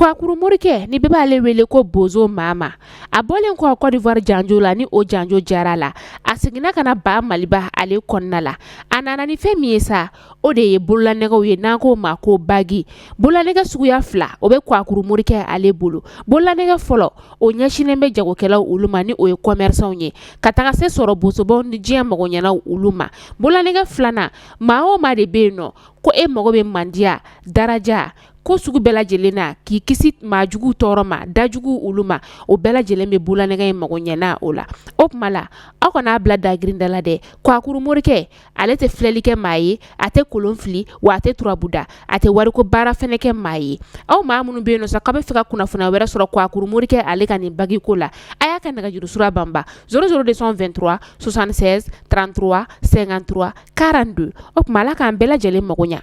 Kwakuru Morike ni bɛɛ b'ale wele ko Bozo Mama. A bɔlen kɔ Côte d'Ivoire janjo la ni o janjo jara la, a seginna ka na ba Maliba ale kɔnɔna la. A nana ni fɛn min ye sa, o de ye bololanɛgɛw ye n'an k'o ma ko bagi. Bololanɛgɛ suguya 2 o bɛ Kwakuru Morike ale bolo. Bololanɛgɛ fɔlɔ o ɲɛsinnen bɛ jagokɛlaw olu ma ni o ye commerçants ye, ka taga se sɔrɔ bosobaw ni diɲɛ magoɲɛnaw olu ma. Bololanɛgɛ 2nan maa o maa de bɛ yen nɔ ko e mago bɛ mandiya, daraja, ko sugu bɛɛ lajɛlen na k'i kisi maajugu tɔɔrɔ ma, dajugu olu ma, o bɛɛ lajɛlen bɛ bololanɛgɛ in mago ɲɛna o la. O tuma la aw kana bila dagirinda la dɛ. Kwakuru Morike ale tɛ filɛli kɛ maa ye, a tɛ kolon fili, wa a tɛ turabuda, a tɛ wariko baara fɛnɛ kɛ maa ye. Aw maa minnu bɛ yen nɔ sa k'a bɛ fɛ ka kunnafoniya wɛrɛ sɔrɔ Kwakuru Morike ale ka nin bagiko la, a y'a ka nɛgɛjuru sira banba 00223 76 33 53 42. O tuma Ala k'an bɛɛ lajɛlen mago ɲa.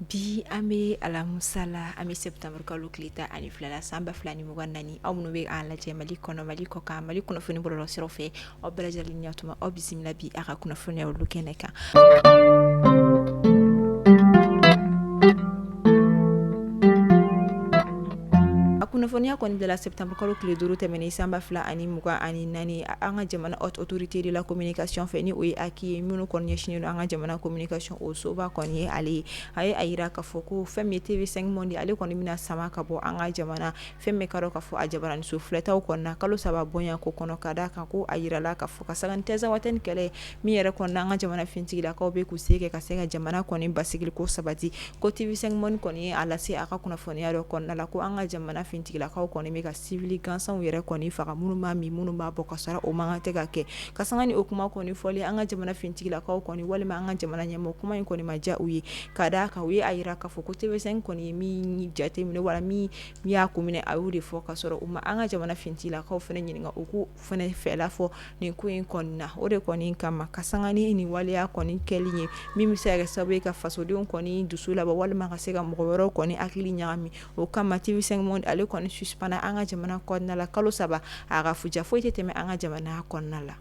Bi an bɛ alamusala an bɛ septembre kalo tile 12 la san 2024 aw minnu bɛ an lajɛ Mali kɔnɔ Mali kɔkan Mali kunnafoni bɔlɔlɔ siraw fɛ aw bɛɛ lajɛlen ɲɛtuma aw bisimila bi a ka kunnafoniya olu kɛnɛ kan. Kunnafoniya kɔni bila septembre kalo tile 5 tɛmɛnen san 2024 an ka jamana haute autorité de la communication fɛ ni o ye Aki ye minnu kɔni ɲɛsinnen don an ka jamana communication o soba kɔni ye ale ye a ye a yira k'a fɔ ko fɛn min ye TV5 Monde ale kɔni bɛna sama ka bɔ an ka jamana fɛn bɛ ka dɔn k'a fɔ a jabaraninso filɛtaw kɔnɔna kalo 3 bonya ko kɔnɔ ka d'a kan ko a yirala k'a fɔ ka saga ni tɛzawatɛni kɛlɛ min yɛrɛ kɔnɔna an ka jamana fintigilakaw bɛ k'u se kɛ ka se ka jamana kɔni basigi ko sabati ko TV5 Monde kɔni ye a lase a ka kunnafoniya dɔ kɔnɔna la ko an ka jamana fintigilakaw kɔni bɛ ka civil gansanw yɛrɛ kɔni faga minnu b'a min minnu b'a bɔ ka sɔrɔ o man kan tɛ ka kɛ ka sanga ni o kuma kɔni fɔli an ka jamana fintigilakaw kɔni walima an ka jamana ɲɛmɔgɔ kuma in kɔni ma diya u ye ka d'a kan u ye a yira k'a fɔ ko TV5 kɔni ye min jate minɛ wala min y'a ko minɛ a y'o de fɔ ka sɔrɔ u ma an ka jamana fintigilakaw fana ɲininka u ko fana fɛla fɔ nin ko in kɔni na o de kɔni kama ka sanga ni nin waleya kɔni kɛli ye min bɛ se ka kɛ sababu ye ka fasodenw kɔni dusu labɔ walima ka se ka mɔgɔ wɛrɛw kɔni hakili ɲagami o kama TV5 Monde ale kɔni suspend an ka jamana kɔnɔna la kalo 3 a ka fuja foyi tɛ tɛmɛ an ka jamana kɔnɔna la.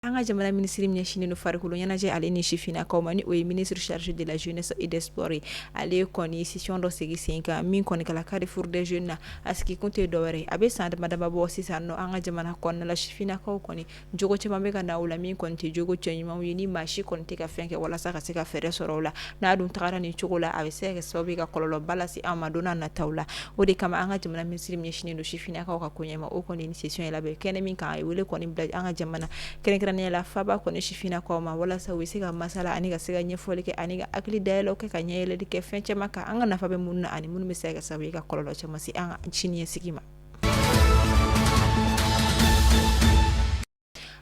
An ka jamana ministre min ɲɛsinnen don farikolo ɲɛnajɛ ale ni sifinnakaw ma ni o ye ministre chargé de la jeunesse et des sports ale kɔni session dɔ sigi sen kan min kɔni kɛla Carrefour des jeunes na a sigi kun tɛ dɔwɛrɛ a bɛ san dama dama bɔ sisan nɔ an ka jamana kɔnɔna la sifinnakaw kɔni jogo caman bɛ ka na o la min kɔni tɛ jogo cɛɲumanw ye ni maa si kɔni tɛ ka fɛn kɛ walasa ka se ka fɛɛrɛ sɔrɔ o la n'a dun tagara nin cogo la a bɛ se ka kɛ sababu ye ka kɔlɔlɔba lase an ma don n'a nataw la o de kama an ka jamana ministre min ɲɛsinnen don sifinnakaw ka koɲɛ o kɔni ni session ye labɛn kɛnɛ min kan a ye wele kɔni bila an ka jamana kɛrɛnkɛrɛnnenya la faba kɔni sifinnakaw ma walasa u bɛ se ka masala ani ka se ka ɲɛfɔli kɛ ani ka hakili dayɛlɛw kɛ ka ɲɛyɛlɛli kɛ fɛn caman kan an ka nafa bɛ mun na ani minnu bɛ se ka kɛ sababu ye ka kɔlɔlɔ caman se an ka siniɲɛsigi ma.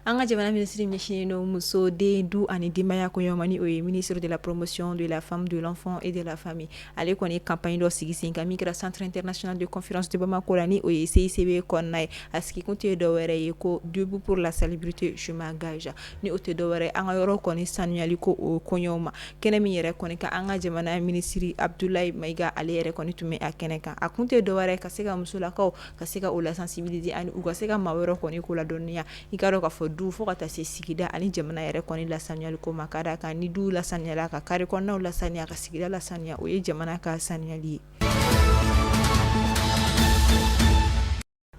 An ka jamana ministre min ɲɛsinnen don muso den du ani denbaya koɲɛw ma ni o ye ministre de la promotion de la femme de l'enfant et de la famille ale kɔni campagne dɔ sigi sen kan min kɛra centre international de conférence de Bamako la ni o ye CICB kɔnɔna ye a sigi kun tɛ dɔwɛrɛ ye ko debout pour la salubrité je m'engage ni o tɛ dɔwɛrɛ an ka yɔrɔ kɔni sanuyali ko o koɲɛw ma kɛnɛ min yɛrɛ kɔni ka an ka jamana ministre Abdoulaye Maiga ale yɛrɛ kɔni tun bɛ a kɛnɛ kan a kun tɛ dɔwɛrɛ ka se ka musolakaw ka se ka o la sensibiliser ani u ka se ka maa wɛrɛ kɔni ko la dɔnniya i ka dɔn k'a fɔ du fo ka taa se sigida ani jamana yɛrɛ kɔni lasaniyali ko ma ka d'a kan ni du lasaniyala ka kari kɔnɔnaw lasaniya ka sigida lasaniya o ye jamana ka saniyali ye.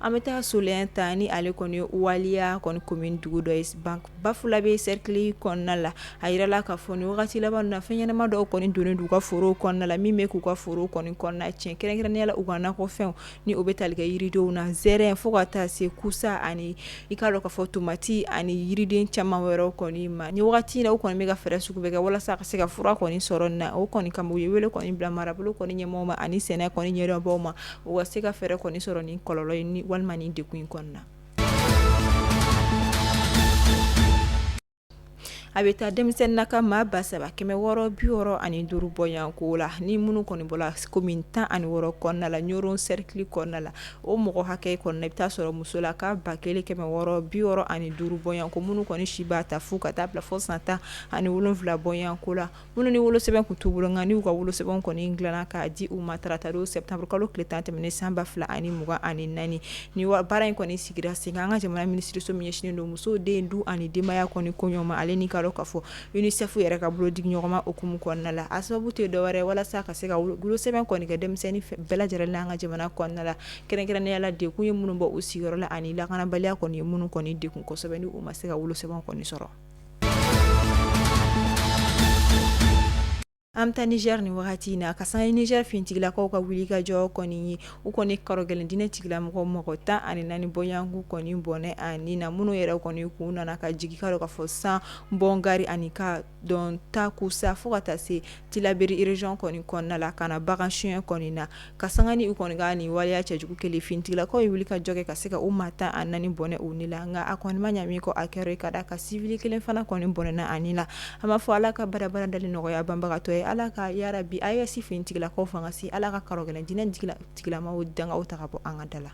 An bɛ taa Solɛn ta ni ale kɔni waliya kɔni commune dugu dɔ ye Bafula bɛ cercle kɔnɔna la a yirala k'a fɔ ni wagati laban na fɛn ɲɛnama dɔw kɔni donnen du ka foro kɔnɔna la min bɛ k'u ka foro kɔni kɔnɔna tiɲɛ kɛrɛnkɛrɛnnenya la u ka nakɔfɛnw ni o bɛ tali kɛ yiridenw na zɛrɛn fo ka taa se kusa ani i k'a dɔn k'a fɔ tomati ani yiriden caman wɛrɛw kɔni ma ni wagati in na u kɔni bɛ ka fɛɛrɛ sugu bɛɛ kɛ walasa ka se ka fura kɔni sɔrɔ nin na o kɔni kama u ye wele kɔni bila marabolo kɔni ɲɛmɔgɔw ma ani sɛnɛ kɔni ɲɛdɔnbaw ma u ka se ka fɛɛrɛ kɔni sɔrɔ ni kɔlɔlɔ ye ni walima ni dekun in kɔnɔna. a bɛ taa denmisɛnnin na ka maa 365 bɔɲanko la ni minnu kɔni bɔla commune 16 kɔnɔna la Ɲoron cercle kɔnɔna la o mɔgɔ hakɛ kɔnɔna i bɛ taa sɔrɔ muso la ka 1665 bɔɲanko minnu kɔni si b'a ta fo ka taa bila fo san 17 bɔɲanko la minnu ni wolosɛbɛn kun t'u bolo nka n'u ka wolosɛbɛn kɔni dilanna k'a di u ma tarata septembre kalo tile 10 tɛmɛnen san 2024 ni baara in kɔni sigira sen kan an ka jamana minisiriso min ɲɛsinnen don musow den du ani denbaya kɔni koɲɔgɔn ma ale ni ka dɔn k'a fɔ UNICEF yɛrɛ ka bolodigi ɲɔgɔnma okumu kɔnɔna la a sababu tɛ dɔwɛrɛ walasa ka se ka wolosɛbɛn kɔni kɛ denmisɛnnin bɛɛ lajɛlen na an ka jamana kɔnɔna la kɛrɛnkɛrɛnnenya la dekun ye minnu bɔ u sigiyɔrɔ la ani lakanabaliya kɔni ye minnu kɔni dekun kosɛbɛ ni u ma se ka wolosɛbɛn kɔni sɔrɔ. An bɛ taa Niger ni wagati in na ka sanga Niger fintigilakaw ka wuli ka jɔ kɔni ye u kɔni kɔrɔ gɛlɛn diinɛ tigilamɔgɔ mɔgɔ 14 bɔɲanko kɔni bɔnɛ ani na minnu yɛrɛ kɔni kun nana ka jigi ka ka fɔ san bɔngari ani ka dɔn ta kusa fo ka taa se Tilaberi region kɔni kɔnɔna la ka na bagan suɲɛ kɔni na ka sanga ni u kɔni ka ni waleya cɛjugu kelen fintigilakaw ye wuli ka jɔ kɛ ka se ka u maa 14 bɔnɛ u ni la nka a kɔni ma ɲa min kɔ a kɛra ka da ka civil kelen fana kɔni bɔnɛna ani la an b'a fɔ Ala ka barabara dali nɔgɔya banbagatɔ ye Ala ka yarabi AES fintigilakaw fanga si Ala ka kɔrɔ gɛlɛn diinɛ tigilamaw dangaw ta ka bɔ an ka da la.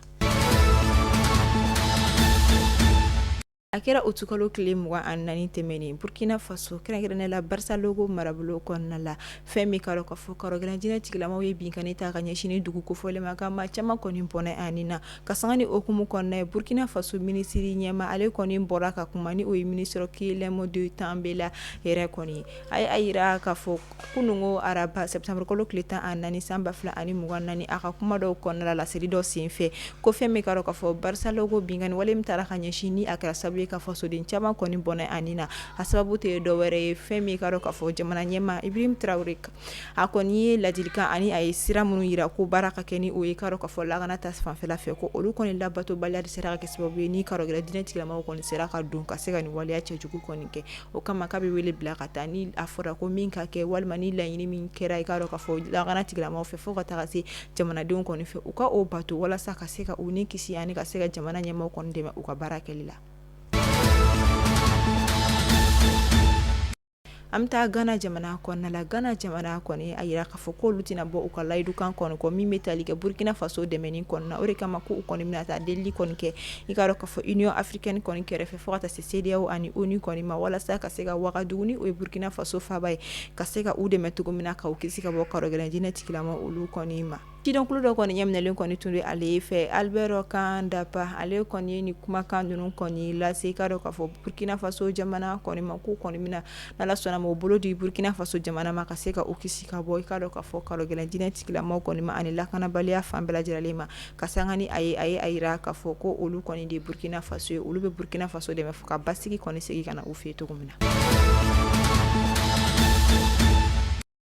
A kɛra utukalo tile 24 tɛmɛnen Burkina Faso kɛrɛnkɛrɛnnenya la Barça logo marabolo kɔnɔna la fɛn min ka dɔn ka fɔ kɔrɔgɛlɛn diinɛ tigilamaw ye binkani ta ka ɲɛsin dugu kofɔlen ma ka maa caman kɔni bɔnɛ ani na ka sanga ni okumu kɔnɔna ye Burkina Faso minisiri ɲɛma ale kɔni bɔra ka kuma ni o ye ministre Guillaume de Tambela yɛrɛ kɔni a yira ka fɔ kunungo araba septembre kalo tile 14 san 2024 a ka kuma dɔw kɔnɔna la laseli dɔ senfɛ ko fɛn min ka dɔn ka fɔ Barça logo binkani wale min taara ka ɲɛsin ni a kɛra sababu ka fɔ soden caman kɔni bɔnɛ ani na a sababu tɛ dɔwɛrɛ ye fɛn min ka dɔn ka fɔ jamana ɲɛma Ibrahim Traoré a kɔni ye ladilikan ani a ye sira minnu yira ko baara ka kɛ ni o ye ka dɔn ka fɔ lakana ta fanfɛla fɛ ko olu kɔni labatobaliya de sera ka kɛ sababu ye ni kɔrɔgɛlɛn diinɛ tigilamaw kɔni sera ka don ka se ka nin waleya cɛjugu kɔni kɛ o kama k'a bɛ wele bila ka taa ni a fɔra ko min ka kɛ walima ni laɲini min kɛra i ka dɔn ka fɔ lakana tigilamaw fɛ fo ka taga se jamanadenw kɔni fɛ u ka o bato walasa ka se ka u ni kisi ani ka se ka jamana ɲɛmaw kɔni dɛmɛ u ka baara kɛli la. An bɛ taa Ghana jamana kɔnɔna la Ghana jamana kɔni a yira k'a fɔ k'olu tɛna bɔ u ka layidukan kɔni kɔ min bɛ tali kɛ Burkina Faso dɛmɛni kɔnɔna o de kama ko u kɔni bɛna taa delili kɔni kɛ i ka dɔn k'a fɔ Union africaine kɔni kɛrɛfɛ fo ka taa se CEDEAO ani ONU kɔni ma walasa ka se ka Wagadugu ni o ye Burkina Faso faaba ye ka se ka u dɛmɛ cogo min na ka u kisi ka bɔ kɔrɔgɛlɛn diinɛ tigilama olu kɔni ma. Cidonkulu dɔ kɔni ɲɛminɛlen kɔni tun bɛ ale fɛ Albert Kandapa ale kɔni ye ni kumakan ninnu kɔni lase i ka dɔn k'a fɔ Burkina Faso jamana kɔni ma k'u kɔni bɛna n'Ala sɔnna ma u bolo di Burkina Faso jamana ma ka se ka u kisi ka bɔ i ka dɔn k'a fɔ kɔrɔgɛlɛn diinɛ tigilamaw kɔni ma ani lakanabaliya fan bɛɛ lajɛlen ma ka sanga ni a ye a yira k'a fɔ ko olu kɔni de Burkina Faso ye olu bɛ Burkina Faso dɛmɛ fo ka basigi kɔni segin ka na u fɛ yen cogo min na.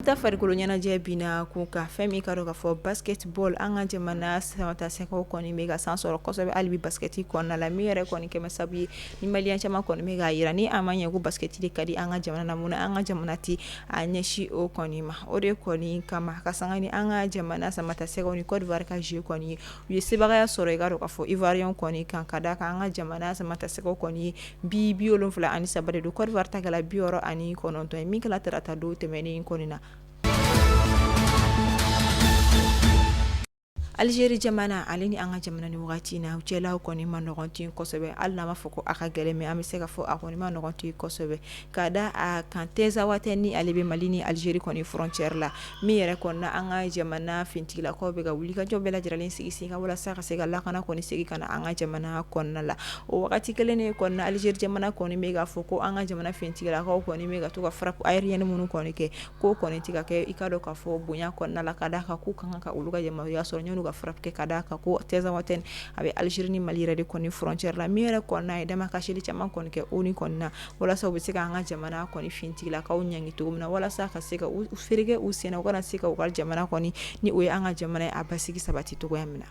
Ta farikolo ɲɛnajɛ bina kun ka fɛn min ka dɔn ka fɔ basketball an ka jamana samatasɛgɛw kɔni bɛ ka san sɔrɔ kosɛbɛ hali bi basketi kɔnɔna la min yɛrɛ kɔni kɛmɛ sabu ye ni maliyɛn caman kɔni bɛ k'a yira ni an ma ɲɛ ko basketi de ka di an ka jamana na mun na an ka jamana ti a ɲɛsin o kɔni ma o de kɔni kama ka sanga ni an ka jamana samatasɛgɛw ni Côte d'Ivoire ka jeu kɔni ye u ye sebagaya sɔrɔ i ka dɔn ka fɔ Ivoirien kɔni kan ka da kan an ka jamana samatasɛgɛw kɔni ye 73 de don Côte d'Ivoire ta kɛla 69 ye min kɛla tarata don tɛmɛnen kɔni na. Algérie jamana ale ni an ka jamana ni wagati in na u cɛlaw kɔni ma nɔgɔn ten kosɛbɛ hali n'a ma fɔ ko a ka gɛlɛn mais an bɛ se ka fɔ a kɔni ma nɔgɔn ten kosɛbɛ ka da a kan Teza Waten ni ale bɛ Mali ni Algérie kɔni frontière la min yɛrɛ kɔni na an ka jamana fintigilakaw bɛ ka wuli ka jɔ bɛɛ lajɛlen sigi sen kan walasa ka se ka lakana kɔni segin ka na an ka jamana kɔnɔna la o wagati kelen de kɔni na Algérie jamana kɔni bɛ ka fɔ ko an ka jamana fintigilakaw kɔni bɛ ka to ka frappe aérienne minnu kɔni kɛ ko kɔni tɛ ka kɛ i ka dɔn ka fɔ bonya kɔnɔna la ka da kan k'u kan ka olu ka yamaruya sɔrɔ ɲɔnu ka frappe kɛ ka da kan ko Teza Waten a bɛ Algérie ni Mali yɛrɛ de kɔni frontière la min yɛrɛ kɔnɔna ye dama kasili caman kɔni kɛ ONU kɔni na walasa u bɛ se ka an ka jamana kɔni fintigilakaw ɲangi cogo min na walasa ka se ka u fereke u sen na u kana se ka u ka jamana kɔni ni o ye an ka jamana ye a basigi sabati cogoya min na.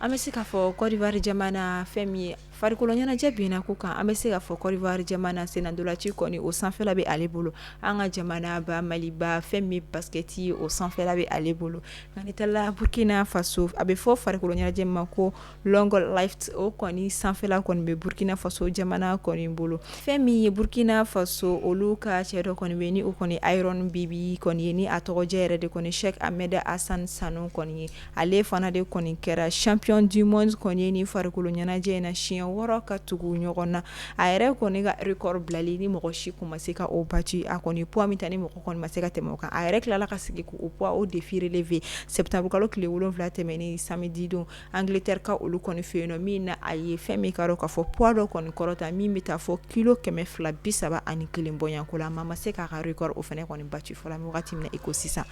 An bɛ se k'a fɔ Côte d'Ivoire jamana fɛn min ye farikolo ɲɛnajɛ binna ko kan an bɛ se ka fɔ Côte d'Ivoire jamana senadolaci kɔni o sanfɛla bɛ ale bolo an ka jamana ba Maliba fɛn min basketi o sanfɛla bɛ ale bolo nka ni taara Burkina Faso a bɛ fɔ farikolo ɲɛnajɛ ma ko long life o kɔni sanfɛla kɔni bɛ Burkina Faso jamana kɔni bolo fɛn min ye Burkina Faso olu ka cɛ dɔ kɔni bɛ ni o kɔni Iron Bibi kɔni ye ni a tɔgɔjɛ yɛrɛ de kɔni Cheikh Ahmed Hassan Sano kɔni ye ale fana de kɔni kɛra champion du monde kɔni ye ni farikolo ɲɛnajɛ in na siɲɛ 6 ka tugu ɲɔgɔn na a yɛrɛ kɔni ka record bilali ni mɔgɔ si kun ma se ka o bati a kɔni poids min ta ni mɔgɔ kɔni ma se ka tɛmɛ o kan a yɛrɛ tilala ka sigi ko o poids o défi relevé septembre kalo tile 7 tɛmɛni samedi don Angleterre ka olu kɔni fɛ yen nɔ min na a ye fɛn min karo ka fɔ poids dɔ kɔni kɔrɔta min bɛ taa fɔ kilo 231 bɔɲanko la maa ma se k'a ka record o fɛnɛ kɔni bati fɔla wagati min na i ko sisan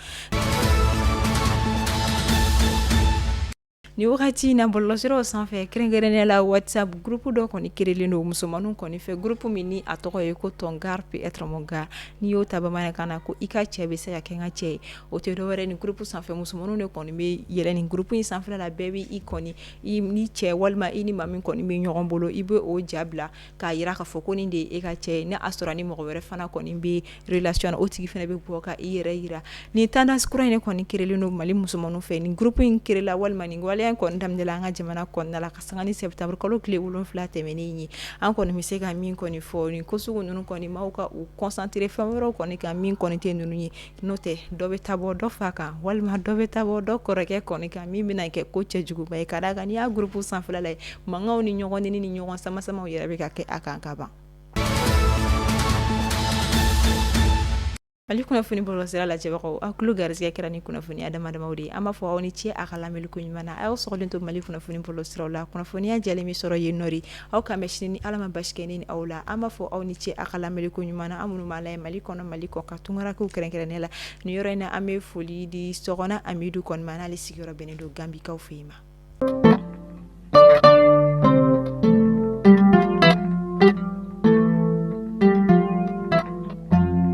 ni wagati in na bɔlɔlɔsiraw sanfɛ kɛrɛnkɛrɛnnenya la WhatsApp groupe dɔ kɔni créelen don musomanninw kɔni fɛ groupe min ni a tɔgɔ ye ko ton gars peut être mon gars n'i y'o ta bamanankan na ko i ka cɛ bɛ se ka kɛ n ka cɛ ye o tɛ dɔwɛrɛ ni groupe sanfɛ musomanninw de kɔni bɛ yɛlɛ nin groupe in sanfɛla la bɛɛ bɛ i kɔni ni cɛ walima i ni maa min kɔni bɛ ɲɔgɔn bolo i bɛ o ja bila k'a yira k'a fɔ ko nin de ye e ka cɛ ye ni a sɔrɔ ni mɔgɔ wɛrɛ fana kɔni bɛ relation na o tigi fana bɛ bɔ ka i yɛrɛ yira nin tendance kura in kɔni créelen don Mali musomanninw fɛ nin groupe in créela walima nin waleya in kɔni daminɛla an ka jamana kɔnɔna la ka sanga ni septembre kalo tile 7 tɛmɛnen ye an kɔni bɛ se ka min kɔni fɔ nin ko sugu ninnu kɔni maaw ka u concentré fɛn wɛrɛw kɔni kan min kɔni tɛ ninnu ye n'o tɛ dɔ bɛ taa bɔ dɔ fa kan walima dɔ bɛ taa bɔ dɔ kɔrɔkɛ kɔni kan min bɛna kɛ ko cɛjuguba ye ka d'a kan n'i y'a groupe sanfɛla la ye mankanw ni ɲɔgɔn nɛni ni ɲɔgɔn sama-samaw yɛrɛ bɛ ka kɛ a kan ka ban Mali kunnafoni bɔlɔlɔsira lajɛbagaw aw tulo garisɛgɛ kɛra ni kunnafoniya damadamaw de ye an b'a fɔ aw ni ce a ka lamɛnni ko ɲuman na a y'aw sɔgɔlen to Mali kunnafoni bɔlɔlɔsiraw la kunnafoniya jɛlen min sɔrɔ yen nɔ de aw ka mɛn sini ni Ala ma basi kɛ ni aw la an b'a fɔ aw ni ce a ka lamɛnni ko ɲuman na an minnu b'a layɛ Mali kɔnɔ Mali kɔ ka tunkarankew kɛrɛnkɛrɛnnen la nin yɔrɔ in na an bɛ foli di Sɔgɔna Amidu kɔni ma n'ale sigiyɔrɔ bɛnnen don Gambikaw fɛ yen ma